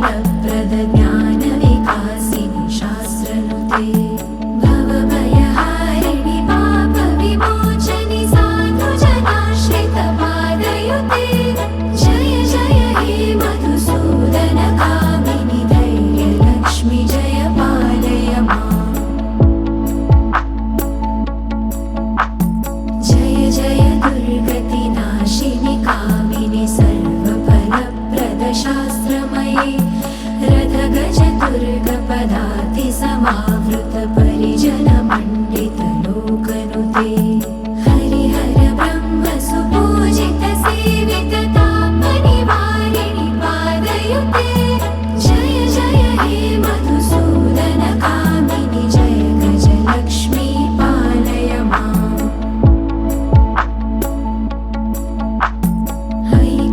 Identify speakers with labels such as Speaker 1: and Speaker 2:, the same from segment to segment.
Speaker 1: फलप्रद ज्ञानविकासिनि शास्त्रनुते भवभयहारिणि पापविमोचनि साधुजनाश्रितपादयुते जय जय हे मधुसूदनकामिनि धैर्यलक्ष्मि जय पालय माम् जय जय दुर्गतिनाशिनि कामिनि सर्वफलप्रद शास्त्रमये रथगजदुर्गपदाति समावृत परिजनमण्डितलोकनुते हरिहर ब्रह्म सुपूजित सेवित तापनिवारिणि पादयुते जय जय हे मधुसूदनकामिनि जय गजलक्ष्मी पालय माम्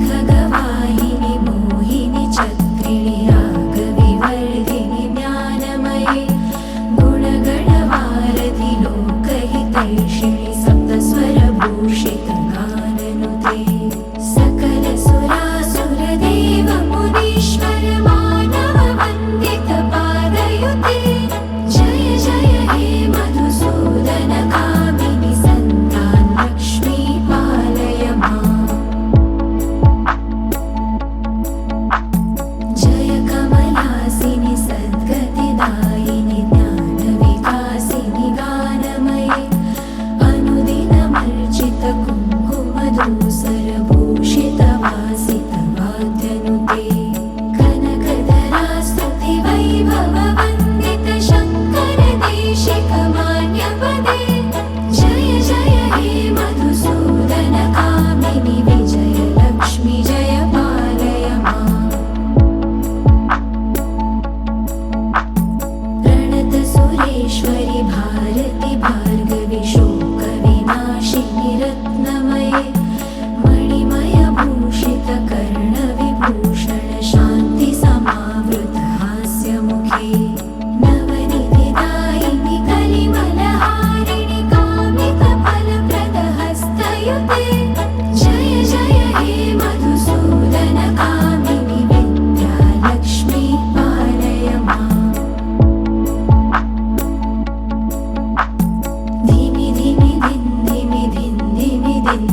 Speaker 1: खगवाहिनि मोहिनि चक्रिणि रागविवर्धिनि ज्ञानमये गुणगणवारधि लोकहितैषिणि सप्तस्वरभूषितगाननुते सकलसुरासुरदेव मुनीश्वर मानववन्दितपादयुते जय जय हे मधुसूदनकामिनि सन्तानलक्ष्मी पालय माम् जय कमलासिनि सद्गतिदायिनि ज्ञानविकासिनि गानमये अनुदिनमर्चित कुङ्कुमधूसरभूषितवासितवाद्यनुते कनकधरास्तुतिवैभववन्दित शङ्करदेशिकमान्यपदे जय जय हे मधुसूदनकामिनि विजयलक्ष्मि जय पालय माम् प्रणतसुरेश्वरि भारति भार्गवि शोकविनाशिनि रत्नमये मणिमयभूषितकर्णविभूषण शान्तिसमावृत हास्यमुखे नवनिधिदायिनि कलिमलहारिणि कामितफलप्रद हस्तयुते जय जय हे मधुसूदनकामिनि विद्यालक्ष्मी पालय माम् धिमि धिमि धिं धिमि धिं धिमि धिं